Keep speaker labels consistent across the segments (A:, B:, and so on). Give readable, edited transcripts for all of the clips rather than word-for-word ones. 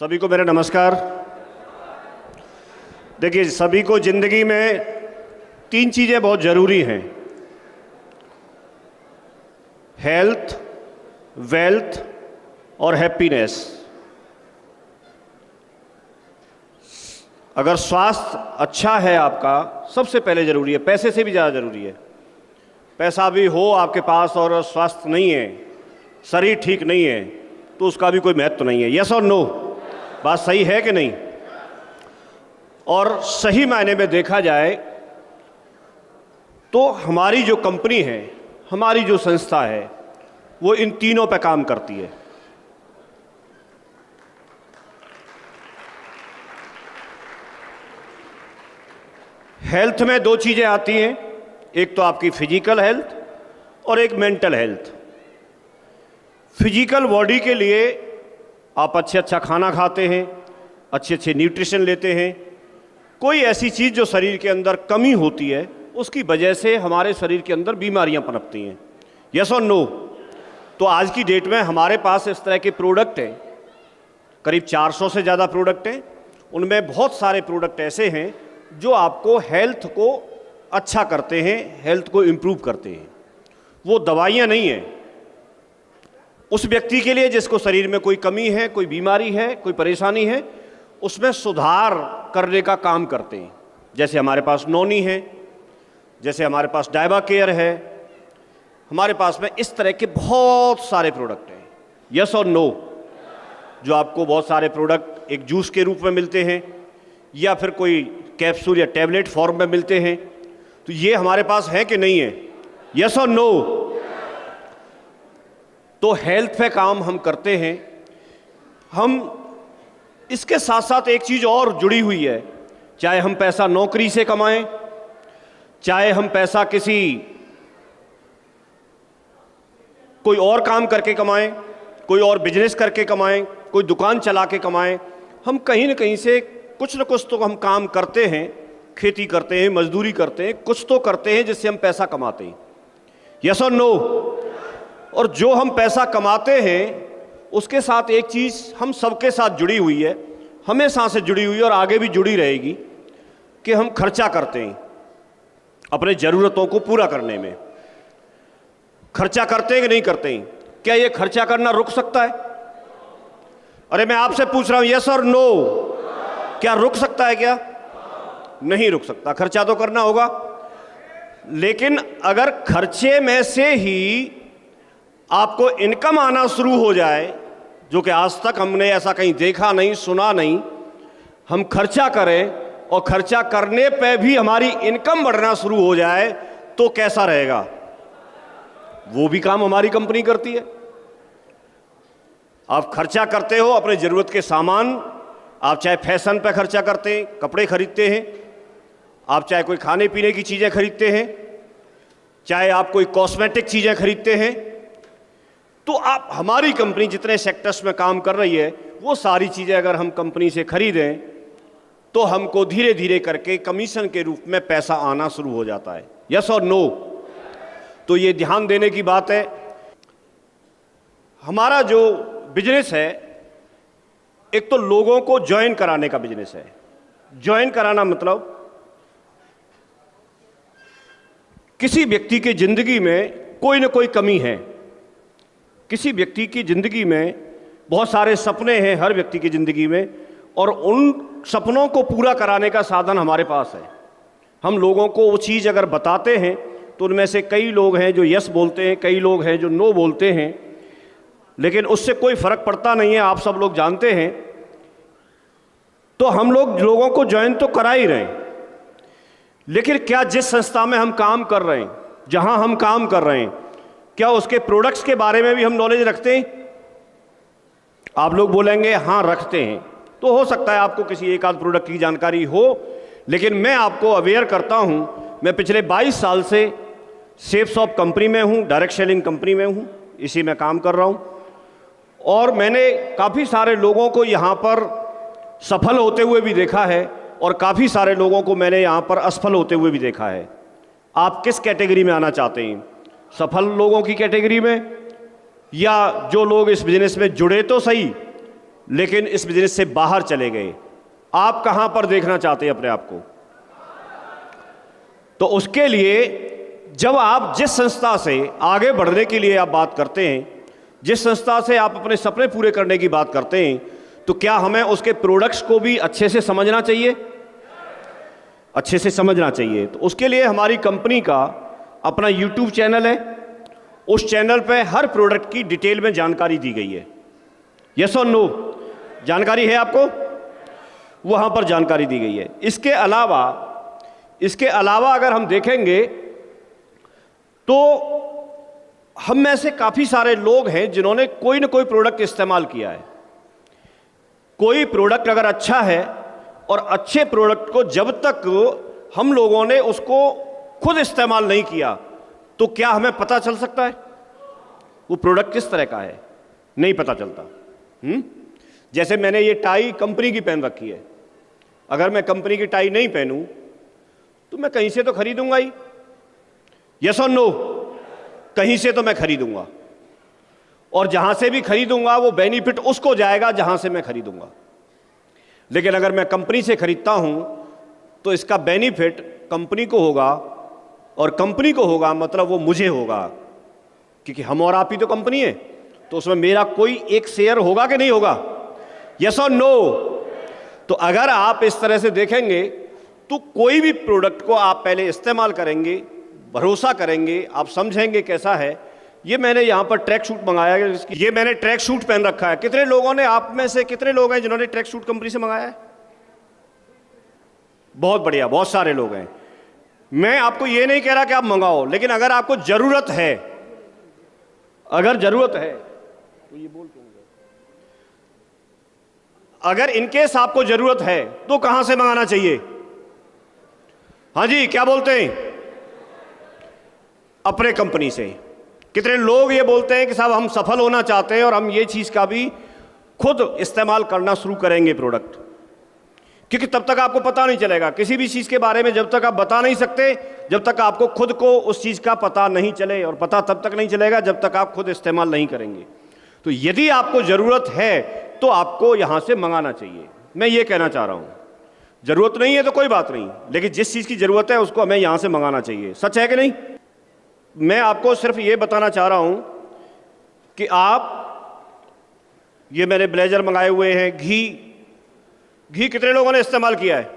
A: सभी को मेरा नमस्कार। देखिए, सभी को जिंदगी में तीन चीज़ें बहुत ज़रूरी हैं: हेल्थ, वेल्थ और हैप्पीनेस। अगर स्वास्थ्य अच्छा है आपका, सबसे पहले ज़रूरी है, पैसे से भी ज़्यादा ज़रूरी है। पैसा भी हो आपके पास और स्वास्थ्य नहीं है, शरीर ठीक नहीं है, तो उसका भी कोई महत्व नहीं है। यस और नो? बात सही है कि नहीं? और सही मायने में देखा जाए तो हमारी जो कंपनी है, हमारी जो संस्था है, वो इन तीनों पे काम करती है। हेल्थ में दो चीज़ें आती हैं, एक तो आपकी फिजिकल हेल्थ और एक मेंटल हेल्थ। फिजिकल बॉडी के लिए आप अच्छा खाना खाते हैं, अच्छे न्यूट्रिशन लेते हैं। कोई ऐसी चीज़ जो शरीर के अंदर कमी होती है, उसकी वजह से हमारे शरीर के अंदर बीमारियां पनपती हैं। यस और नो? तो आज की डेट में हमारे पास इस तरह के प्रोडक्ट हैं, करीब 400 से ज़्यादा प्रोडक्ट हैं। उनमें बहुत सारे प्रोडक्ट ऐसे हैं जो आपको हेल्थ को अच्छा करते हैं, हेल्थ को इम्प्रूव करते हैं। वो दवाइयाँ नहीं हैं। उस व्यक्ति के लिए जिसको शरीर में कोई कमी है, कोई बीमारी है, कोई परेशानी है, उसमें सुधार करने का काम करते हैं। जैसे हमारे पास नोनी है, जैसे हमारे पास डायबा केयर है, हमारे पास में इस तरह के बहुत सारे प्रोडक्ट हैं। यस और नो? जो आपको बहुत सारे प्रोडक्ट एक जूस के रूप में मिलते हैं या फिर कोई कैप्सूल या टैबलेट फॉर्म में मिलते हैं, तो ये हमारे पास है कि नहीं है? यस और नो? तो हेल्थ पे काम हम करते हैं। हम इसके साथ साथ एक चीज़ और जुड़ी हुई है, चाहे हम पैसा नौकरी से कमाएं, चाहे हम पैसा किसी कोई और काम करके कमाएं, कोई और बिजनेस करके कमाएं, कोई दुकान चला के कमाएं, हम कहीं ना कहीं से कुछ न कुछ तो हम काम करते हैं। खेती करते हैं, मजदूरी करते हैं, कुछ तो करते हैं जिससे हम पैसा कमाते हैं। यस और नो? और जो हम पैसा कमाते हैं, उसके साथ एक चीज़ हम सबके साथ जुड़ी हुई है, हमेशा से जुड़ी हुई है और आगे भी जुड़ी रहेगी, कि हम खर्चा करते हैं अपने ज़रूरतों को पूरा करने में। खर्चा करते हैं कि नहीं करते हैं? क्या ये खर्चा करना रुक सकता है? अरे मैं आपसे पूछ रहा हूं, यस और नो? क्या रुक सकता है? क्या नहीं रुक सकता। खर्चा तो करना होगा। लेकिन अगर खर्चे में से ही आपको इनकम आना शुरू हो जाए, जो कि आज तक हमने ऐसा कहीं देखा नहीं, सुना नहीं, हम खर्चा करें और खर्चा करने पे भी हमारी इनकम बढ़ना शुरू हो जाए, तो कैसा रहेगा? वो भी काम हमारी कंपनी करती है। आप खर्चा करते हो अपने ज़रूरत के सामान, आप चाहे फैशन पे खर्चा करते हैं, कपड़े खरीदते हैं, आप चाहे कोई खाने पीने की चीज़ें खरीदते हैं, चाहे आप कोई कॉस्मेटिक चीज़ें खरीदते हैं, तो आप हमारी कंपनी जितने सेक्टर्स में काम कर रही है, वो सारी चीज़ें अगर हम कंपनी से खरीदें तो हमको धीरे धीरे करके कमीशन के रूप में पैसा आना शुरू हो जाता है। यस और नो? तो ये ध्यान देने की बात है। हमारा जो बिजनेस है, एक तो लोगों को ज्वाइन कराने का बिजनेस है। ज्वाइन कराना मतलब किसी व्यक्ति की जिंदगी में कोई ना कोई कमी है। किसी व्यक्ति की जिंदगी में बहुत सारे सपने हैं, हर व्यक्ति की जिंदगी में, और उन सपनों को पूरा कराने का साधन हमारे पास है। हम लोगों को वो चीज़ अगर बताते हैं तो उनमें से कई लोग हैं जो यस बोलते हैं, कई लोग हैं जो नो बोलते हैं, लेकिन उससे कोई फर्क पड़ता नहीं है, आप सब लोग जानते हैं। तो हम लोगों को ज्वाइन तो करा ही रहे हैं, लेकिन क्या जिस संस्था में हम काम कर रहे हैं, जहां हम काम कर रहे हैं, क्या उसके प्रोडक्ट्स के बारे में भी हम नॉलेज रखते हैं? आप लोग बोलेंगे हाँ रखते हैं। तो हो सकता है आपको किसी एक आध प्रोडक्ट की जानकारी हो, लेकिन मैं आपको अवेयर करता हूं। मैं पिछले 22 साल से सेफ शॉप कंपनी में हूं, डायरेक्ट सेलिंग कंपनी में हूं, इसी में काम कर रहा हूं, और मैंने काफ़ी सारे लोगों को यहाँ पर सफल होते हुए भी देखा है और काफ़ी सारे लोगों को मैंने यहाँ पर असफल होते हुए भी देखा है। आप किस कैटेगरी में आना चाहते हैं? सफल लोगों की कैटेगरी में, या जो लोग इस बिजनेस में जुड़े तो सही लेकिन इस बिजनेस से बाहर चले गए। आप कहां पर देखना चाहते हैं अपने आप को? तो उसके लिए जब आप जिस संस्था से आगे बढ़ने के लिए आप बात करते हैं, जिस संस्था से आप अपने सपने पूरे करने की बात करते हैं, तो क्या हमें उसके प्रोडक्ट्स को भी अच्छे से समझना चाहिए? अच्छे से समझना चाहिए। तो उसके लिए हमारी कंपनी का अपना यूट्यूब चैनल है। उस चैनल पे हर प्रोडक्ट की डिटेल में जानकारी दी गई है। यस और नो? जानकारी है आपको? वहां पर जानकारी दी गई है। इसके अलावा अगर हम देखेंगे तो हम में से काफी सारे लोग हैं जिन्होंने कोई ना कोई प्रोडक्ट इस्तेमाल किया है। कोई प्रोडक्ट अगर अच्छा है और अच्छे प्रोडक्ट को जब तक हम लोगों ने उसको खुद इस्तेमाल नहीं किया तो क्या हमें पता चल सकता है वो प्रोडक्ट किस तरह का है? नहीं पता चलता। जैसे मैंने ये टाई कंपनी की पहन रखी है, अगर मैं कंपनी की टाई नहीं पहनूं तो मैं कहीं से तो खरीदूंगा ही। यस और नो? कहीं से तो मैं खरीदूंगा, और जहां से भी खरीदूंगा वो बेनिफिट उसको जाएगा जहां से मैं खरीदूंगा। लेकिन अगर मैं कंपनी से खरीदता हूं तो इसका बेनिफिट कंपनी को होगा, और कंपनी को होगा मतलब वो मुझे होगा, क्योंकि हम और आप ही तो कंपनी है। तो उसमें मेरा कोई एक शेयर होगा कि नहीं होगा? यस और नो? तो अगर आप इस तरह से देखेंगे तो कोई भी प्रोडक्ट को आप पहले इस्तेमाल करेंगे, भरोसा करेंगे, आप समझेंगे कैसा है। ये मैंने यहां पर ट्रैक सूट मंगाया है, ये मैंने ट्रैक सूट पहन रखा है। कितने लोगों ने, आप में से कितने लोग हैं जिन्होंने ट्रैक सूट कंपनी से मंगाया है? बहुत बढ़िया, बहुत सारे लोग हैं। मैं आपको ये नहीं कह रहा कि आप मंगाओ, लेकिन अगर आपको जरूरत है, अगर जरूरत है तो ये बोल दूंगा, अगर इनकेस आपको जरूरत है तो कहां से मंगाना चाहिए? हाँ जी, क्या बोलते हैं? अपने कंपनी से। कितने लोग ये बोलते हैं कि साहब हम सफल होना चाहते हैं और हम ये चीज का भी खुद इस्तेमाल करना शुरू करेंगे प्रोडक्ट, क्योंकि तब तक आपको पता नहीं चलेगा किसी भी चीज के बारे में। जब तक आप बता नहीं सकते, जब तक आपको खुद को उस चीज का पता नहीं चले, और पता तब तक नहीं चलेगा जब तक आप खुद इस्तेमाल नहीं करेंगे। तो यदि आपको जरूरत है तो आपको यहां से मंगाना चाहिए। मैं ये कहना चाह रहा हूं, जरूरत नहीं है तो कोई बात नहीं, लेकिन जिस चीज की जरूरत है उसको हमें यहां से मंगाना चाहिए। सच है कि नहीं? मैं आपको सिर्फ ये बताना चाह रहा हूं कि आप, ये मैंने ब्लेजर मंगाए हुए हैं। घी कितने लोगों ने इस्तेमाल किया है?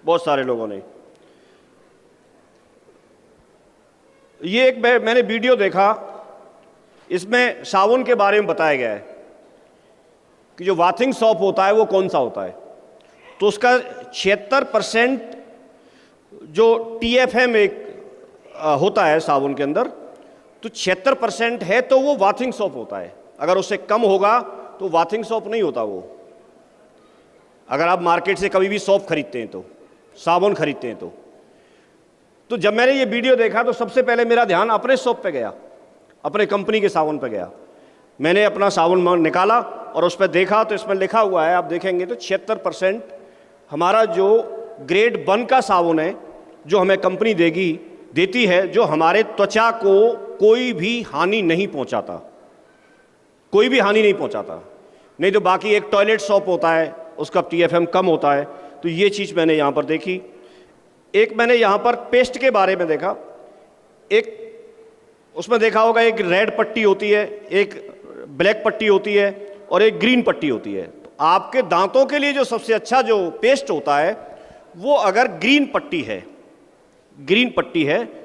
A: बहुत सारे लोगों ने। ये एक मैंने वीडियो देखा, इसमें साबुन के बारे में बताया गया है कि जो बाथिंग सोप होता है वो कौन सा होता है। तो उसका 76% जो TFM एक होता है साबुन के अंदर, तो 76% है तो वो बाथिंग सोप होता है। अगर उससे कम होगा तो बाथिंग सोप नहीं होता वो। अगर आप मार्केट से कभी भी सोप खरीदते हैं, तो साबुन खरीदते हैं, तो जब मैंने ये वीडियो देखा तो सबसे पहले मेरा ध्यान अपने सोप पे गया, अपने कंपनी के साबुन पे गया। मैंने अपना साबुन निकाला और उस पर देखा तो इसमें लिखा हुआ है, आप देखेंगे तो 76% हमारा जो ग्रेड 1 का साबुन है जो हमें कंपनी देती है, जो हमारे त्वचा को कोई भी हानि नहीं पहुंचाता, कोई भी हानि नहीं पहुंचाता। नहीं तो बाकी एक टॉयलेट सोप होता है, उसका TFM कम होता है। तो ये चीज़ मैंने यहाँ पर देखी। एक मैंने यहाँ पर पेस्ट के बारे में देखा, एक उसमें देखा होगा, एक रेड पट्टी होती है, एक ब्लैक पट्टी होती है और एक ग्रीन पट्टी होती है। तो आपके दांतों के लिए जो सबसे अच्छा जो पेस्ट होता है वो अगर ग्रीन पट्टी है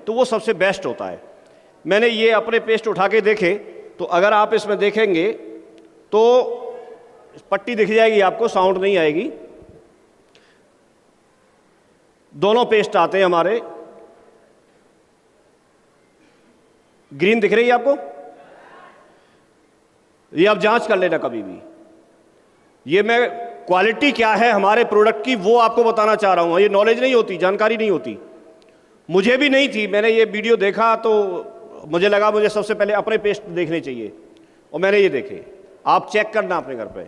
A: तो वो सबसे बेस्ट होता है। मैंने ये अपने पेस्ट उठा के देखे तो अगर आप इसमें देखेंगे तो पट्टी दिख जाएगी आपको, साउंड नहीं आएगी। दोनों पेस्ट आते हैं हमारे। ग्रीन दिख रही है आपको? ये आप जांच कर लेना कभी भी। ये मैं क्वालिटी क्या है हमारे प्रोडक्ट की वो आपको बताना चाह रहा हूं। ये नॉलेज नहीं होती, जानकारी नहीं होती, मुझे भी नहीं थी। मैंने ये वीडियो देखा तो मुझे लगा मुझे सबसे पहले अपने पेस्ट देखने चाहिए, और मैंने ये देखे। आप चेक करना अपने घर पे।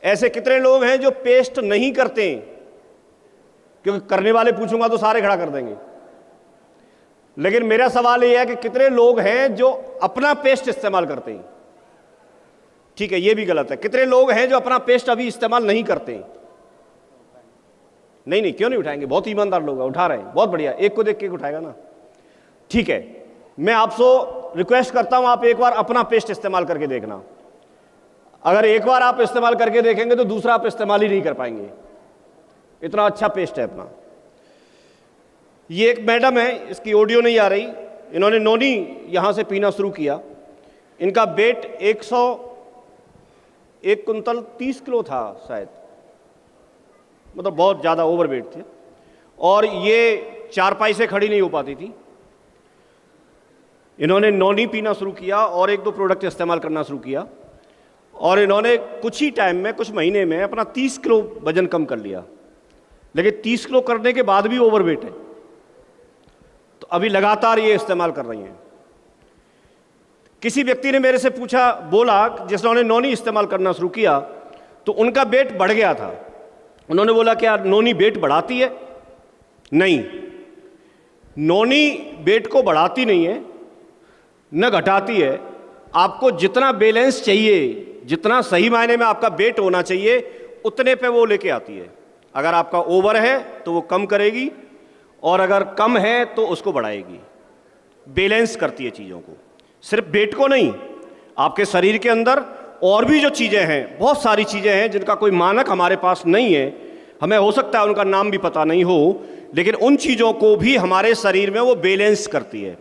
A: ऐसे कितने लोग हैं जो पेस्ट नहीं करते हैं? क्योंकि करने वाले पूछूंगा तो सारे खड़ा कर देंगे। लेकिन मेरा सवाल यह है कि कितने लोग हैं जो अपना पेस्ट इस्तेमाल करते हैं? ठीक है, ये भी गलत है। कितने लोग हैं जो अपना पेस्ट अभी इस्तेमाल नहीं करते हैं? नहीं, क्यों नहीं उठाएंगे? बहुत ईमानदार लोग हैं, उठा रहे हैं, बहुत बढ़िया। एक को देख के उठाएगा ना, ठीक है। मैं आपसे रिक्वेस्ट करता हूं, आप एक बार अपना पेस्ट इस्तेमाल करके देखना। अगर एक बार आप इस्तेमाल करके देखेंगे तो दूसरा आप इस्तेमाल ही नहीं कर पाएंगे, इतना अच्छा पेस्ट है अपना। ये एक मैडम है, इसकी ऑडियो नहीं आ रही, इन्होंने नोनी यहां से पीना शुरू किया। इनका वेट 1 कुंतल 30 किलो था शायद, मतलब बहुत ज़्यादा ओवर वेट थे, और ये चारपाई से खड़ी नहीं हो पाती थी। इन्होंने नोनी पीना शुरू किया और 1-2 प्रोडक्ट इस्तेमाल करना शुरू किया, और इन्होंने कुछ ही टाइम में, कुछ महीने में अपना 30 किलो वजन कम कर लिया। लेकिन 30 किलो करने के बाद भी ओवर वेट है, तो अभी लगातार ये इस्तेमाल कर रही हैं। किसी व्यक्ति ने मेरे से पूछा, बोला, जिन्होंने नोनी इस्तेमाल करना शुरू किया तो उनका वेट बढ़ गया था। उन्होंने बोला, क्या नोनी वेट बढ़ाती है? नहीं, नोनी वेट को बढ़ाती नहीं है, न घटाती है। आपको जितना बैलेंस चाहिए, जितना सही मायने में आपका वेट होना चाहिए, उतने पे वो लेके आती है। अगर आपका ओवर है तो वो कम करेगी, और अगर कम है तो उसको बढ़ाएगी। बैलेंस करती है चीज़ों को, सिर्फ वेट को नहीं, आपके शरीर के अंदर और भी जो चीज़ें हैं, बहुत सारी चीज़ें हैं जिनका कोई मानक हमारे पास नहीं है, हमें हो सकता है उनका नाम भी पता नहीं हो, लेकिन उन चीज़ों को भी हमारे शरीर में वो बैलेंस करती है।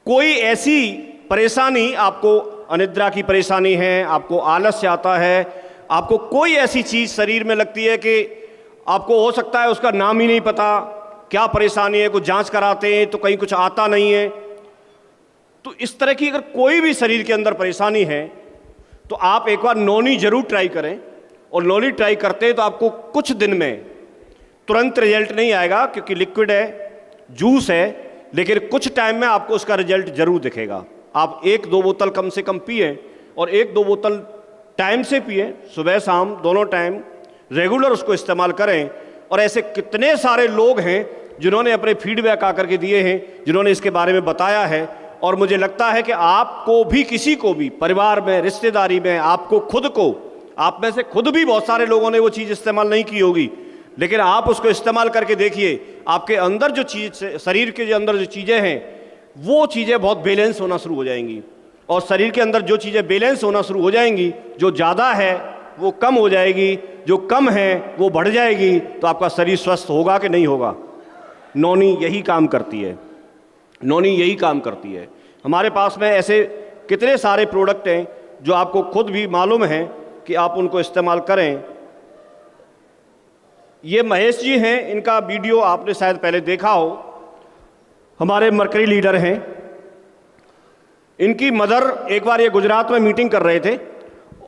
A: कोई ऐसी परेशानी, आपको अनिद्रा की परेशानी है, आपको आलस्य आता है, आपको कोई ऐसी चीज़ शरीर में लगती है कि आपको हो सकता है उसका नाम ही नहीं पता, क्या परेशानी है, कुछ जांच कराते हैं तो कहीं कुछ आता नहीं है, तो इस तरह की अगर कोई भी शरीर के अंदर परेशानी है तो आप एक बार नोनी जरूर ट्राई करें। और नोनी ट्राई करते हैं तो आपको कुछ दिन में, तुरंत रिजल्ट नहीं आएगा क्योंकि लिक्विड है, जूस है, लेकिन कुछ टाइम में आपको उसका रिजल्ट जरूर दिखेगा। आप 1-2 बोतल कम से कम पिए, और 1-2 बोतल टाइम से पिए, सुबह शाम दोनों टाइम रेगुलर उसको इस्तेमाल करें। और ऐसे कितने सारे लोग हैं जिन्होंने अपने फीडबैक आकर के दिए हैं, जिन्होंने इसके बारे में बताया है। और मुझे लगता है कि आपको भी, किसी को भी, परिवार में, रिश्तेदारी में, आपको खुद को, आप में से खुद भी बहुत सारे लोगों ने वो चीज़ इस्तेमाल नहीं की होगी, लेकिन आप उसको इस्तेमाल करके देखिए, आपके अंदर जो चीज़, शरीर के जो अंदर जो चीज़ें हैं, वो चीज़ें बहुत बैलेंस होना शुरू हो जाएंगी। और शरीर के अंदर जो चीज़ें बैलेंस होना शुरू हो जाएंगी, जो ज़्यादा है वो कम हो जाएगी, जो कम है वो बढ़ जाएगी, तो आपका शरीर स्वस्थ होगा कि नहीं होगा? नोनी यही काम करती है, नोनी यही काम करती है। हमारे पास में ऐसे कितने सारे प्रोडक्ट हैं जो आपको खुद भी मालूम है कि आप उनको इस्तेमाल करें। ये महेश जी हैं, इनका वीडियो आपने शायद पहले देखा हो, हमारे मरकरी लीडर हैं। इनकी मदर, एक बार ये गुजरात में मीटिंग कर रहे थे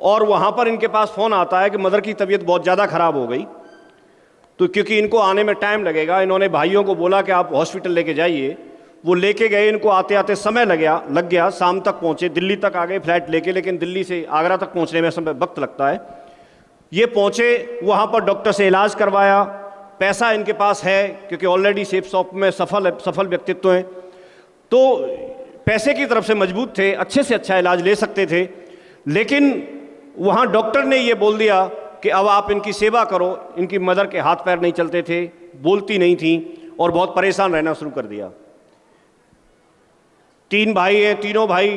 A: और वहाँ पर इनके पास फ़ोन आता है कि मदर की तबीयत बहुत ज़्यादा ख़राब हो गई, तो क्योंकि इनको आने में टाइम लगेगा, इन्होंने भाइयों को बोला कि आप हॉस्पिटल लेके जाइए। वो लेके गए, इनको आते आते समय लग गया, शाम तक पहुँचे, दिल्ली तक आ गए फ्लाइट लेके, लेकिन दिल्ली से आगरा तक पहुँचने में समय वक्त लगता है। ये पहुँचे, वहाँ पर डॉक्टर से इलाज करवाया, पैसा इनके पास है क्योंकि ऑलरेडी सेफ शॉप में सफल व्यक्तित्व हैं, तो पैसे की तरफ से मजबूत थे, अच्छे से अच्छा इलाज ले सकते थे। लेकिन वहाँ डॉक्टर ने ये बोल दिया कि अब आप इनकी सेवा करो। इनकी मदर के हाथ पैर नहीं चलते थे, बोलती नहीं थी, और बहुत परेशान रहना शुरू कर दिया। 3 भाई हैं, तीनों भाई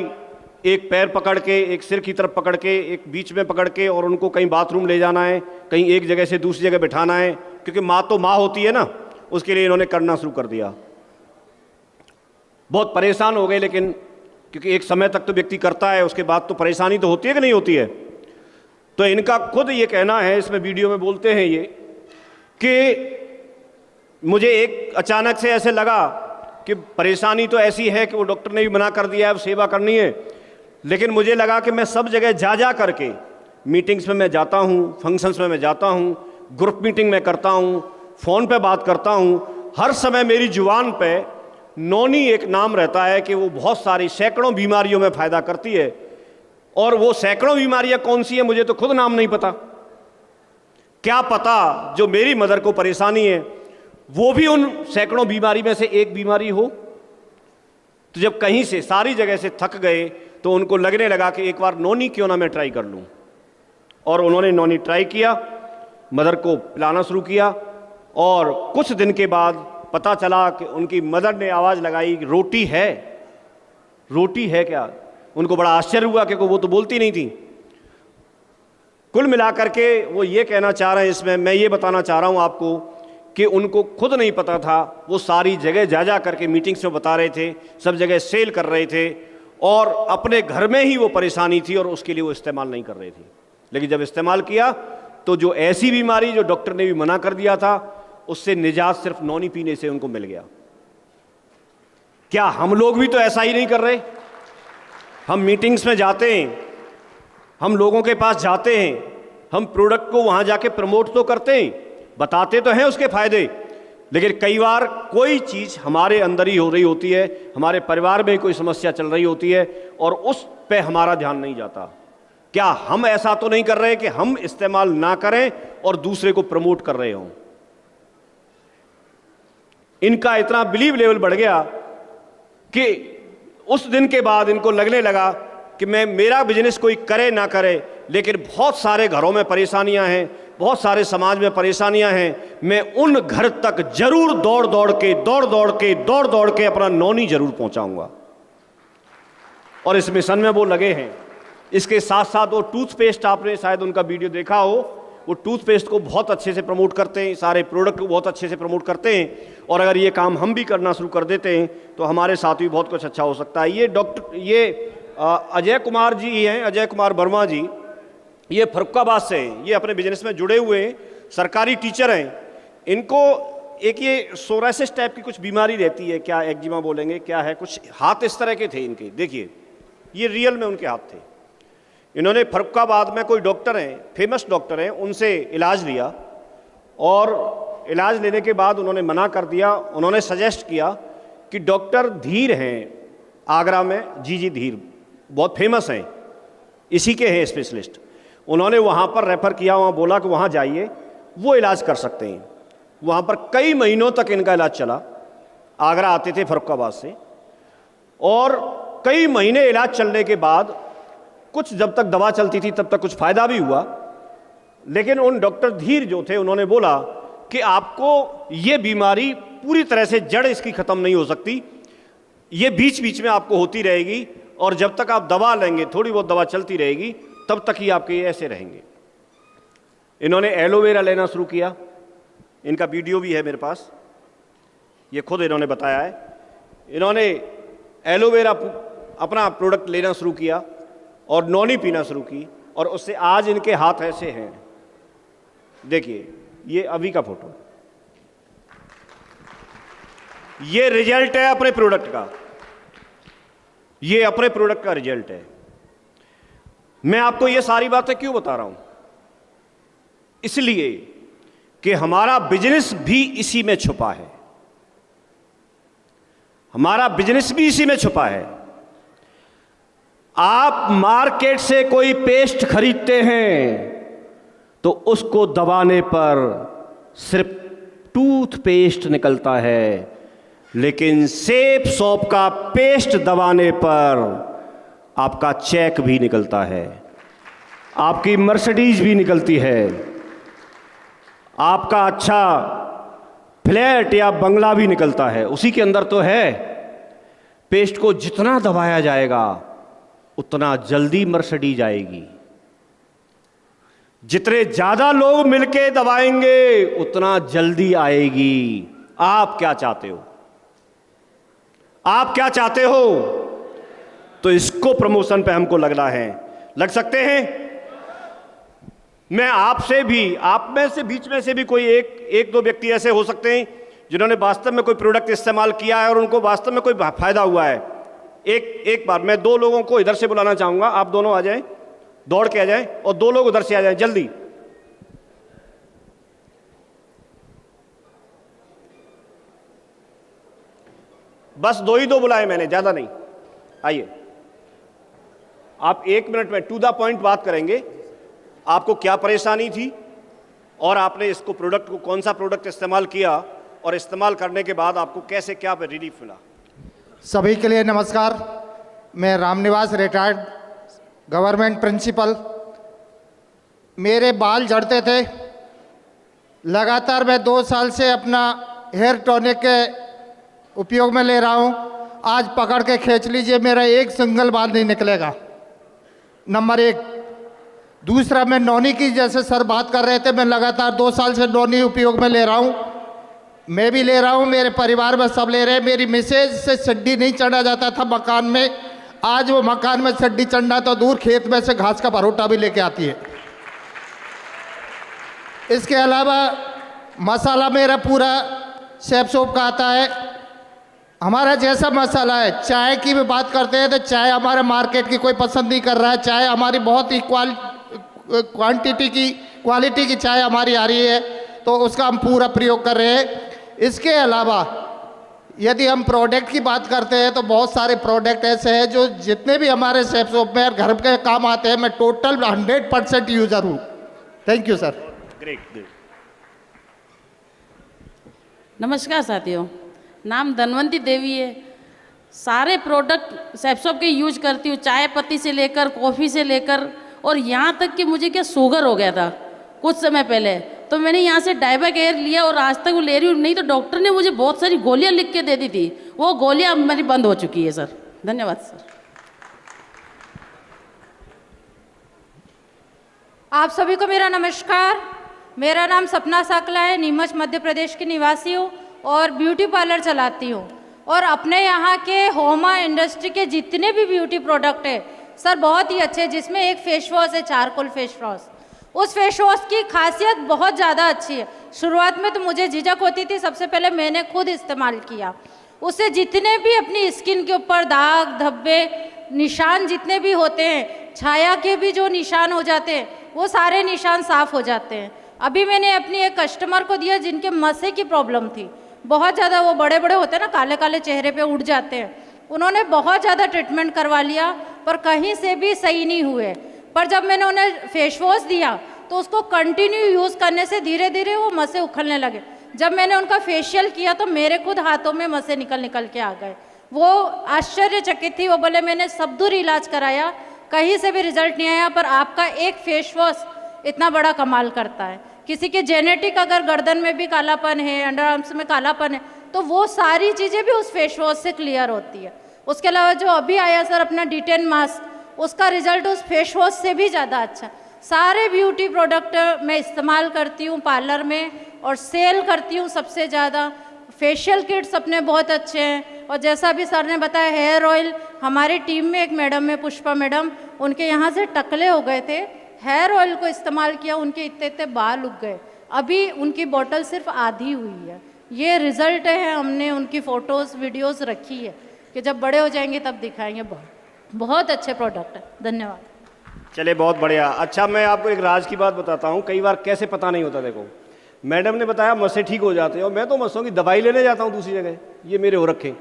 A: एक पैर पकड़ के, एक सिर की तरफ पकड़ के, एक बीच में पकड़ के, और उनको कहीं बाथरूम ले जाना है, कहीं एक जगह से दूसरी जगह बिठाना है, क्योंकि माँ तो माँ होती है ना, उसके लिए इन्होंने करना शुरू कर दिया। बहुत परेशान हो गए, लेकिन क्योंकि एक समय तक तो व्यक्ति करता है, उसके बाद तो परेशानी तो होती है कि नहीं होती है। तो इनका खुद ये कहना है, इसमें वीडियो में बोलते हैं ये, कि मुझे एक अचानक से ऐसे लगा कि परेशानी तो ऐसी है कि वो डॉक्टर ने भी मना कर दिया है, सेवा करनी है, लेकिन मुझे लगा कि मैं सब जगह जा करके, मीटिंग्स में मैं जाता हूँ, फंक्शंस में मैं जाता हूँ, ग्रुप मीटिंग में करता हूँ, फ़ोन पे बात करता हूँ, हर समय मेरी जुबान पे नोनी एक नाम रहता है कि वो बहुत सारी सैकड़ों बीमारियों में फ़ायदा करती है। और वो सैकड़ों बीमारियां कौन सी है, मुझे तो खुद नाम नहीं पता। क्या पता जो मेरी मदर को परेशानी है वो भी उन सैकड़ों बीमारी में से एक बीमारी हो। तो जब कहीं से, सारी जगह से थक गए, तो उनको लगने लगा कि एक बार नोनी क्यों ना मैं ट्राई कर लूँ, और उन्होंने नोनी ट्राई किया, मदर को पिलाना शुरू किया, और कुछ दिन के बाद पता चला कि उनकी मदर ने आवाज़ लगाई, रोटी है, रोटी है क्या। उनको बड़ा आश्चर्य हुआ क्योंकि वो तो बोलती नहीं थी। कुल मिलाकर के वो ये कहना चाह रहे हैं, इसमें मैं ये बताना चाह रहा हूँ आपको कि उनको खुद नहीं पता था, वो सारी जगह जा करके मीटिंग्स में बता रहे थे, सब जगह सेल कर रहे थे, और अपने घर में ही वो परेशानी थी और उसके लिए वो इस्तेमाल नहीं कर रहे थे। लेकिन जब इस्तेमाल किया तो जो ऐसी बीमारी जो डॉक्टर ने भी मना कर दिया था, उससे निजात सिर्फ नौनी पीने से उनको मिल गया। क्या हम लोग भी तो ऐसा ही नहीं कर रहे? हम मीटिंग्स में जाते हैं, हम लोगों के पास जाते हैं, हम प्रोडक्ट को वहाँ जाके प्रमोट तो करते हैं, बताते तो हैं उसके फायदे, लेकिन कई बार कोई चीज़ हमारे अंदर ही हो रही होती है, हमारे परिवार में कोई समस्या चल रही होती है और उस पे हमारा ध्यान नहीं जाता। क्या हम ऐसा तो नहीं कर रहे कि हम इस्तेमाल ना करें और दूसरे को प्रमोट कर रहे हों? इनका इतना बिलीव लेवल बढ़ गया कि उस दिन के बाद इनको लगने लगा कि मेरा बिजनेस कोई करे ना करे, लेकिन बहुत सारे घरों में परेशानियां हैं, बहुत सारे समाज में परेशानियां हैं, मैं उन घर तक जरूर दौड़ दौड़ के अपना नौनी जरूर पहुंचाऊंगा। और इस मिशन में वो लगे हैं। इसके साथ साथ वो टूथपेस्ट, आपने शायद उनका वीडियो देखा हो, वो टूथपेस्ट को बहुत अच्छे से प्रमोट करते हैं, सारे प्रोडक्ट को बहुत अच्छे से प्रमोट करते हैं। और अगर ये काम हम भी करना शुरू कर देते हैं तो हमारे साथ भी बहुत कुछ अच्छा हो सकता है। ये अजय कुमार जी हैं, अजय कुमार वर्मा जी, ये फर्रुखाबाद से हैं, ये अपने बिजनेस में जुड़े हुए हैं, सरकारी टीचर हैं। इनको एक ये सोरासिस टाइप की कुछ बीमारी रहती है, क्या एक्जिमा बोलेंगे, क्या है, कुछ हाथ इस तरह के थे इनके, देखिए ये रियल में उनके हाथ थे। इन्होंने फर्रुखाबाद में कोई डॉक्टर हैं, फेमस डॉक्टर हैं, उनसे इलाज लिया और इलाज लेने के बाद उन्होंने मना कर दिया। उन्होंने सजेस्ट किया कि डॉक्टर धीर हैं आगरा में, जी धीर बहुत फेमस हैं, इसी के हैं स्पेशलिस्ट। उन्होंने वहाँ पर रेफ़र किया, वहाँ बोला कि वहाँ जाइए, वो इलाज कर सकते हैं। वहाँ पर कई महीनों तक इनका इलाज चला। आगरा आते थे फर्रुखाबाद से, और कई महीने इलाज चलने के बाद कुछ जब तक दवा चलती थी तब तक कुछ फ़ायदा भी हुआ। लेकिन उन डॉक्टर धीर जो थे, उन्होंने बोला कि आपको ये बीमारी पूरी तरह से जड़ इसकी ख़त्म नहीं हो सकती, ये बीच बीच में आपको होती रहेगी, और जब तक आप दवा लेंगे, थोड़ी बहुत दवा चलती रहेगी, तब तक ही आपके ऐसे रहेंगे। इन्होंने एलोवेरा लेना शुरू किया, इनका वीडियो भी है मेरे पास, ये खुद इन्होंने बताया है। इन्होंने एलोवेरा अपना प्रोडक्ट लेना शुरू किया और नौनी पीना शुरू की, और उससे आज इनके हाथ ऐसे हैं। देखिए ये अभी का फोटो, ये रिजल्ट है अपने प्रोडक्ट का, ये अपने प्रोडक्ट का रिजल्ट है। मैं आपको ये सारी बातें क्यों बता रहा हूं? इसलिए कि हमारा बिजनेस भी इसी में छुपा है, हमारा बिजनेस भी इसी में छुपा है। आप मार्केट से कोई पेस्ट खरीदते हैं तो उसको दबाने पर सिर्फ टूथपेस्ट निकलता है, लेकिन सेप सॉप का पेस्ट दबाने पर आपका चेक भी निकलता है, आपकी मर्सिडीज भी निकलती है, आपका अच्छा फ्लैट या बंगला भी निकलता है। उसी के अंदर तो है। पेस्ट को जितना दबाया जाएगा उतना जल्दी मर्सिडीज आएगी, जितने ज्यादा लोग मिलके दबाएंगे उतना जल्दी आएगी। आप क्या चाहते हो? आप क्या चाहते हो? तो इसको प्रमोशन पे हमको लगना है, लग सकते हैं। मैं आपसे भी, आप में से बीच में से भी कोई एक दो व्यक्ति ऐसे हो सकते हैं जिन्होंने वास्तव में कोई प्रोडक्ट इस्तेमाल किया है और उनको वास्तव में कोई फायदा हुआ है। एक बार मैं दो लोगों को इधर से बुलाना चाहूंगा, आप दोनों आ जाएं, दौड़ के आ जाएं, और दो लोग उधर से आ जाएं जल्दी। बस दो ही दो बुलाए मैंने, ज्यादा नहीं। आइए, आप 1 मिनट में टू द पॉइंट बात करेंगे। आपको क्या परेशानी थी और आपने इसको प्रोडक्ट को, कौन सा प्रोडक्ट इस्तेमाल किया, और इस्तेमाल करने के बाद आपको कैसे क्या रिलीफ मिला?
B: सभी के लिए नमस्कार। मैं रामनिवास रिटायर्ड गवर्नमेंट प्रिंसिपल। मेरे बाल झड़ते थे, लगातार मैं 2 साल से अपना हेयर टॉनिक के उपयोग में ले रहा हूँ। आज पकड़ के खींच लीजिए, मेरा एक सिंगल बाल नहीं निकलेगा, नंबर 1। दूसरा, मैं नौनी की, जैसे सर बात कर रहे थे, मैं लगातार 2 साल से नौनी उपयोग में ले रहा हूँ। मैं भी ले रहा हूँ, मेरे परिवार में सब ले रहे हैं। मेरी मिसेज से चड्डी नहीं चढ़ा जाता था मकान में, आज वो मकान में चड्डी चढ़ना तो दूर, खेत में से घास का भरोटा भी लेके आती है। इसके अलावा मसाला मेरा पूरा सेफ सोप का आता है। हमारा जैसा मसाला है, चाय की भी बात करते हैं तो चाय हमारे मार्केट की कोई पसंद नहीं कर रहा है। चाय हमारी बहुत ही क्वालिटी की चाय हमारी आ रही है, तो उसका हम पूरा प्रयोग कर रहे हैं। इसके अलावा यदि हम प्रोडक्ट की बात करते हैं तो बहुत सारे प्रोडक्ट ऐसे हैं जो जितने भी हमारे सेफ सोप में घर के काम आते हैं, मैं टोटल 100% यूज़र हूँ। Thank you sir.
A: ग्रेट।
C: नमस्कार साथियों, नाम धनवंती देवी है। सारे प्रोडक्ट सैपसॉप के यूज करती हूँ, चाय पत्ती से लेकर कॉफ़ी से लेकर, और यहाँ तक कि मुझे क्या शुगर हो गया था कुछ समय पहले, तो मैंने यहाँ से डाइबा केयर लिया और आज तक वो ले रही हूँ। नहीं तो डॉक्टर ने मुझे बहुत सारी गोलियाँ लिख के दे दी थी, वो गोलियाँ अब मेरी बंद हो चुकी है सर। धन्यवाद सर।
D: आप सभी को मेरा नमस्कार। मेरा नाम सपना साकला है, नीमच मध्य प्रदेश की निवासी हूँ और ब्यूटी पार्लर चलाती हूँ। और अपने यहाँ के होमा इंडस्ट्री के जितने भी ब्यूटी प्रोडक्ट है सर बहुत ही अच्छे, जिसमें एक फेस वॉश है, चारकोल फेस वॉश। उस फेस वॉश की खासियत बहुत ज़्यादा अच्छी है। शुरुआत में तो मुझे झिझक होती थी, सबसे पहले मैंने खुद इस्तेमाल किया। उससे जितने भी अपनी स्किन के ऊपर दाग धब्बे निशान जितने भी होते हैं, छाया के भी जो निशान हो जाते हैं, वो सारे निशान साफ हो जाते हैं। अभी मैंने अपनी एक कस्टमर को दिया जिनके मस्से की प्रॉब्लम थी बहुत ज़्यादा, वो बड़े बड़े होते हैं ना, काले काले चेहरे पे उड़ जाते हैं। उन्होंने बहुत ज़्यादा ट्रीटमेंट करवा लिया पर कहीं से भी सही नहीं हुए। पर जब मैंने उन्हें फेस वॉश दिया तो उसको कंटिन्यू यूज़ करने से धीरे धीरे वो मस्से उखड़ने लगे। जब मैंने उनका फेशियल किया तो मेरे खुद हाथों में मस्से निकल के आ गए। वो आश्चर्यचकित थी, वो बोले मैंने सब दूर इलाज कराया, कहीं से भी रिजल्ट नहीं आया, पर आपका एक फेस वॉश इतना बड़ा कमाल करता है। किसी के जेनेटिक अगर गर्दन में भी कालापन है, अंडर आर्म्स में कालापन है, तो वो सारी चीज़ें भी उस फेस वॉश से क्लियर होती है। उसके अलावा जो अभी आया सर अपना D10 मास्क, उसका रिजल्ट उस फेस वॉश से भी ज़्यादा अच्छा। सारे ब्यूटी प्रोडक्ट मैं इस्तेमाल करती हूँ पार्लर में और सेल करती हूँ सबसे ज़्यादा। फेशियल किट्स अपने बहुत अच्छे हैं। और जैसा भी सर ने बताया हेयर ऑयल, हमारी टीम में एक मैडम है पुष्पा मैडम, उनके यहाँ से टकले हो गए थे, हेयर ऑयल को इस्तेमाल किया, उनके इतने इतने बाल उग गए। अभी उनकी बोतल सिर्फ आधी हुई है। ये रिजल्ट है, हमने उनकी फ़ोटोज़ वीडियोज़ रखी है कि जब बड़े हो जाएंगे तब दिखाएंगे। बहुत अच्छे प्रोडक्ट है। धन्यवाद।
A: चले बहुत बढ़िया। अच्छा, मैं आपको एक राज की बात बताता हूँ। कई बार कैसे पता नहीं होता। देखो, मैडम ने बताया मस्से ठीक हो जाते हैं और मैं तो मस्सों की दवाई लेने जाता हूँ दूसरी जगह। ये मेरे हो रखे,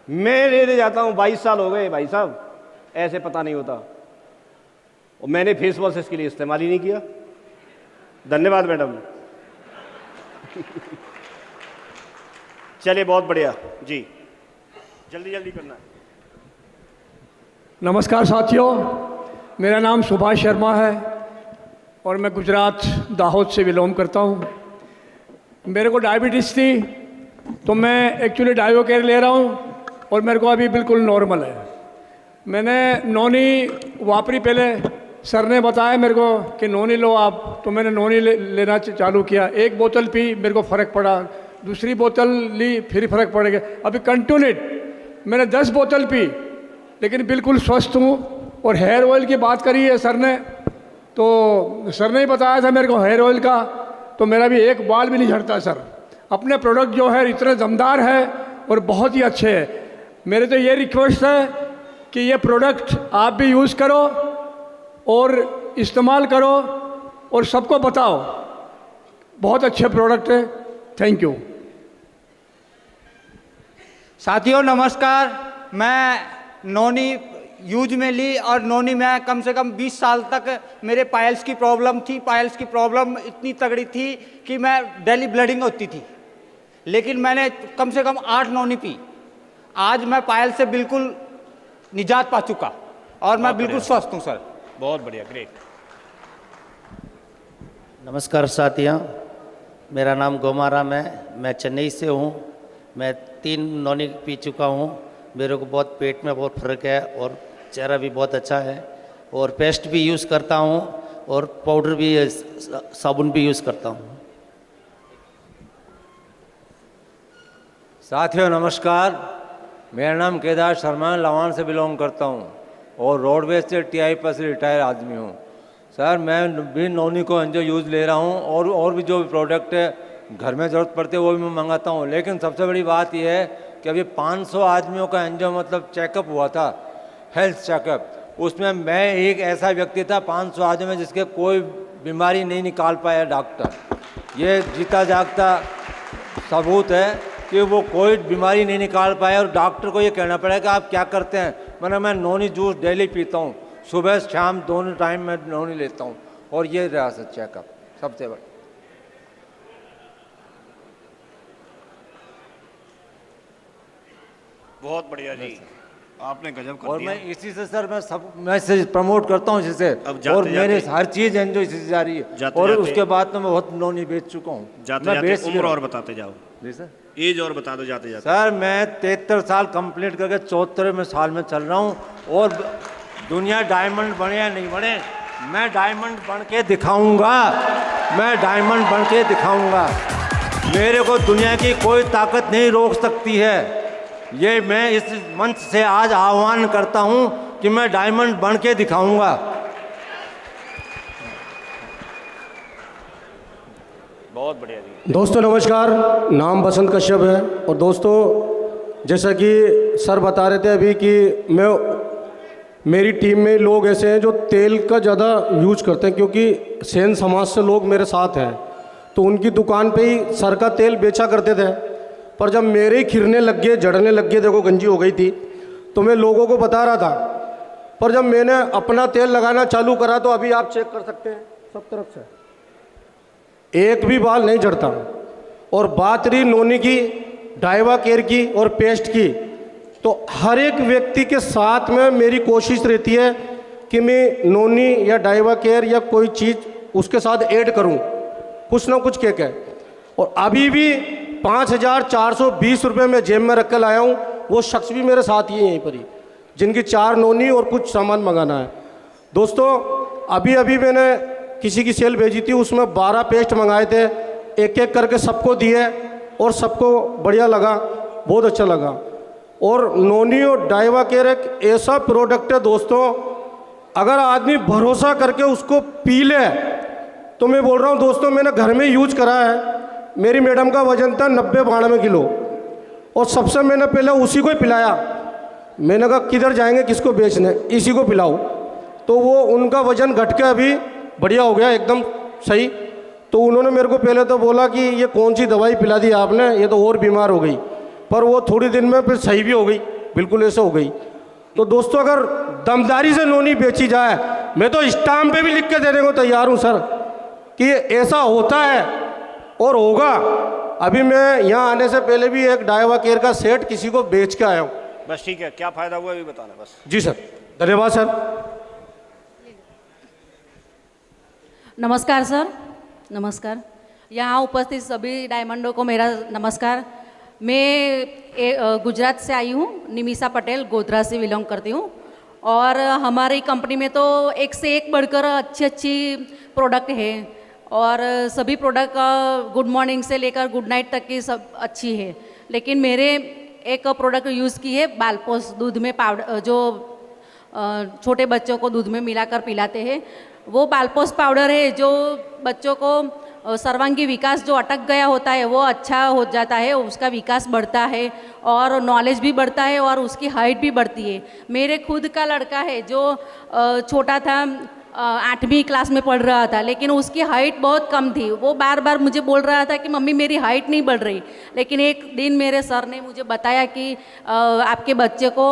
A: मैं लेने जाता हूँ। 22 साल हो गए भाई साहब, ऐसे पता नहीं होता। और मैंने फेस वॉश इसके लिए इस्तेमाल ही नहीं किया। धन्यवाद मैडम। चलिए बहुत बढ़िया जी, जल्दी जल्दी करना है।
E: नमस्कार साथियों, मेरा नाम सुभाष शर्मा है और मैं गुजरात दाहोद से बिलोंग करता हूँ। मेरे को डायबिटीज़ थी तो मैं एक्चुअली डाइबा केयर ले रहा हूँ और मेरे को अभी बिल्कुल नॉर्मल है। मैंने नोनी वापरी, पहले सर ने बताया मेरे को कि नोनी लो आप, तो मैंने नोनी लेना चालू किया। एक बोतल पी, मेरे को फ़र्क पड़ा। दूसरी बोतल ली, फिर फ़र्क पड़ गया। अभी कंटिन्यूट मैंने 10 बोतल पी, लेकिन बिल्कुल स्वस्थ हूँ। और हेयर ऑयल की बात करी है सर ने, तो सर ने ही बताया था मेरे को हेयर ऑयल का, तो मेरा भी एक बाल भी नहीं झड़ता सर। अपने प्रोडक्ट जो है इतने दमदार है और बहुत ही अच्छे हैं। मेरे तो ये रिक्वेस्ट है कि ये प्रोडक्ट आप भी यूज़ करो और इस्तेमाल करो और सबको बताओ, बहुत अच्छे प्रोडक्ट है। Thank you.
F: साथियों नमस्कार, मैं नोनी यूज में ली और नोनी में कम से कम 20 साल तक मेरे पायल्स की प्रॉब्लम थी। पायल्स की प्रॉब्लम इतनी तगड़ी थी कि मैं डेली ब्लीडिंग होती थी, लेकिन मैंने कम से कम 8 नोनी पी। आज मैं पायल से बिल्कुल निजात पा चुका और मैं बिल्कुल स्वस्थ हूँ सर।
A: बहुत बढ़िया, ग्रेट।
G: नमस्कार साथियों, मेरा नाम गोमाराम है, मैं चेन्नई से हूँ। मैं 3 नॉनी पी चुका हूँ। मेरे को बहुत पेट में बहुत फर्क है और चेहरा भी बहुत अच्छा है और पेस्ट भी यूज़ करता हूँ और पाउडर भी, साबुन भी यूज़ करता हूँ।
H: साथियों नमस्कार, मेरा नाम केदार शर्मा, लवान से बिलोंग करता हूँ और रोडवेज से TI पर से रिटायर आदमी हूँ। सर मैं भी नोनी को एंजो यूज़ ले रहा हूँ और भी जो भी प्रोडक्ट है घर में ज़रूरत पड़ती है वो भी मैं मंगाता हूँ। लेकिन सबसे बड़ी बात यह है कि अभी 500 आदमियों का एंजो मतलब चेकअप हुआ था, हेल्थ चेकअप। उसमें मैं एक ऐसा व्यक्ति था 500 आदमी में जिसके कोई बीमारी नहीं निकाल पाया डॉक्टर। ये जीता जागता सबूत है कि वो कोई बीमारी नहीं निकाल पाया और डॉक्टर को ये कहना पड़ा कि आप क्या करते हैं। मैं नोनी जूस डेली पीता हूँ, सुबह शाम दोनों टाइम मैं नोनी लेता हूँ और ये रहा सर चेकअप सबसे बड़ा।
A: बहुत बढ़िया जी, आपने गजब कर
H: और
A: दिया।
H: मैं इसी से सर मैं इसे प्रमोट करता हूँ इसी से और मेरे हर चीज़ एंजॉय इसी से जा रही है और उसके बाद तो मैं बहुत नोनी बेच चुका हूँ।
A: जाते जाते उम्र और बताते जाओ
H: जी सर,
A: एज और बता दो जाते जाते।
H: सर मैं 73 साल कंप्लीट करके 74वें साल में चल रहा हूँ और दुनिया डायमंड बने या नहीं बने, मैं डायमंड बन के दिखाऊंगा, मैं डायमंड बन के दिखाऊंगा। मेरे को दुनिया की कोई ताकत नहीं रोक सकती है। ये मैं इस मंच से आज आह्वान करता हूँ कि मैं डायमंड बन के दिखाऊंगा।
A: बहुत बढ़िया जी।
I: दोस्तों नमस्कार, नाम बसंत कश्यप है। और दोस्तों जैसा कि सर बता रहे थे अभी कि मेरी टीम में लोग ऐसे हैं जो तेल का ज़्यादा यूज करते हैं, क्योंकि सेन समाज से लोग मेरे साथ हैं तो उनकी दुकान पे ही सर का तेल बेचा करते थे। पर जब मेरे ही खिरने लग गए, जड़ने लग गए, देखो गंजी हो गई थी, तो मैं लोगों को बता रहा था। पर जब मैंने अपना तेल लगाना चालू करा तो अभी आप चेक कर सकते हैं सब तरफ से एक भी बाल नहीं झड़ता। और बात रही नोनी की, डाइवा केयर की और पेस्ट की, तो हर एक व्यक्ति के साथ में मेरी कोशिश रहती है कि मैं नोनी या डाइवा केयर या कोई चीज़ उसके साथ ऐड करूं, कुछ ना कुछ कह के। और अभी भी 5,420 रुपये में जेब में रख कर लाया हूँ। वो शख्स भी मेरे साथ ही है यहीं पर ही, जिनकी 4 नोनी और कुछ सामान मंगाना है। दोस्तों अभी अभी मैंने किसी की सेल भेजी थी, उसमें 12 पेस्ट मंगाए थे, एक एक करके सबको दिए और सबको बढ़िया लगा, बहुत अच्छा लगा। और नोनी और डाइवा केयर एक ऐसा प्रोडक्ट है दोस्तों, अगर आदमी भरोसा करके उसको पी ले तो मैं बोल रहा हूँ दोस्तों, मैंने घर में यूज करा है। मेरी मैडम का वजन था 90-92 किलो और सबसे मैंने पहले उसी को ही पिलाया। मैंने कहा किधर जाएंगे, किसको बेचने, इसी को पिलाओ। तो वो उनका वजन घट के अभी बढ़िया हो गया, एकदम सही। तो उन्होंने मेरे को पहले तो बोला कि ये कौन सी दवाई पिला दी आपने, ये तो और बीमार हो गई। पर वो थोड़ी दिन में फिर सही भी हो गई, बिल्कुल ऐसे हो गई। तो दोस्तों अगर दमदारी से नोनी बेची जाए, मैं तो स्टाम्प पे भी लिख के देने को तैयार हूँ सर कि ये ऐसा होता है और होगा। अभी मैं यहाँ आने से पहले भी एक डाइवा केयर का सेट किसी को बेच के आया हूँ।
A: बस ठीक है, क्या फ़ायदा हुआ अभी बताना बस।
I: जी सर, धन्यवाद सर।
C: नमस्कार सर, नमस्कार। यहाँ उपस्थित सभी डायमंडों को मेरा नमस्कार। मैं गुजरात से आई हूँ, निमिषा पटेल, गोधरा से बिलोंग करती हूँ। और हमारी कंपनी में तो एक से एक बढ़कर अच्छी अच्छी प्रोडक्ट है और सभी प्रोडक्ट गुड मॉर्निंग से लेकर गुड नाइट तक की सब अच्छी है। लेकिन मेरे एक प्रोडक्ट यूज़ की है बालपोस, दूध में पाउडर, जो छोटे बच्चों को दूध में मिलाकर पिलाते हैं, वो बालपोस पाउडर है जो बच्चों को सर्वांगी विकास जो अटक गया होता है वो अच्छा हो जाता है, उसका विकास बढ़ता है और नॉलेज भी बढ़ता है और उसकी हाइट भी बढ़ती है। मेरे खुद का लड़का है जो छोटा था, 8वीं क्लास में पढ़ रहा था, लेकिन उसकी हाइट बहुत कम थी। वो बार बार मुझे बोल रहा था कि मम्मी मेरी हाइट नहीं बढ़ रही। लेकिन एक दिन मेरे सर ने मुझे बताया कि आपके बच्चे को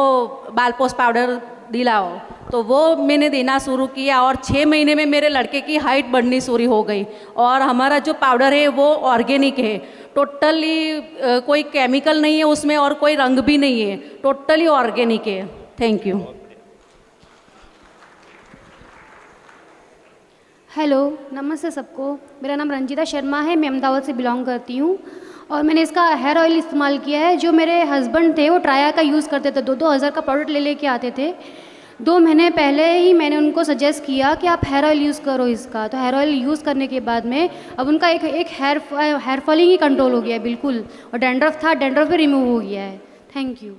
C: बालपोस पाउडर दिलाओ, तो वो मैंने देना शुरू किया और 6 महीने में मेरे लड़के की हाइट बढ़नी शुरू हो गई। और हमारा जो पाउडर है वो ऑर्गेनिक है, टोटली कोई केमिकल नहीं है उसमें और कोई रंग भी नहीं है, टोटली ऑर्गेनिक है। Thank you.
J: हेलो, नमस्ते सबको। मेरा नाम रंजिता शर्मा है, मैं अहमदाबाद से बिलोंग करती हूँ और मैंने इसका हेयर ऑयल इस्तेमाल किया है। जो मेरे हस्बैंड थे वो ट्राया का यूज़ करते थे, 2-2 हज़ार का प्रोडक्ट ले लेके आते थे। 2 महीने पहले ही मैंने उनको सजेस्ट किया कि आप हेयर ऑयल यूज़ करो इसका। तो हेयर ऑयल यूज़ करने के बाद में अब उनका एक हेयर फॉलिंग ही कंट्रोल हो गया है बिल्कुल, और डैंड्रफ था, डैंड्रफ भी रिमूव हो गया है। Thank you.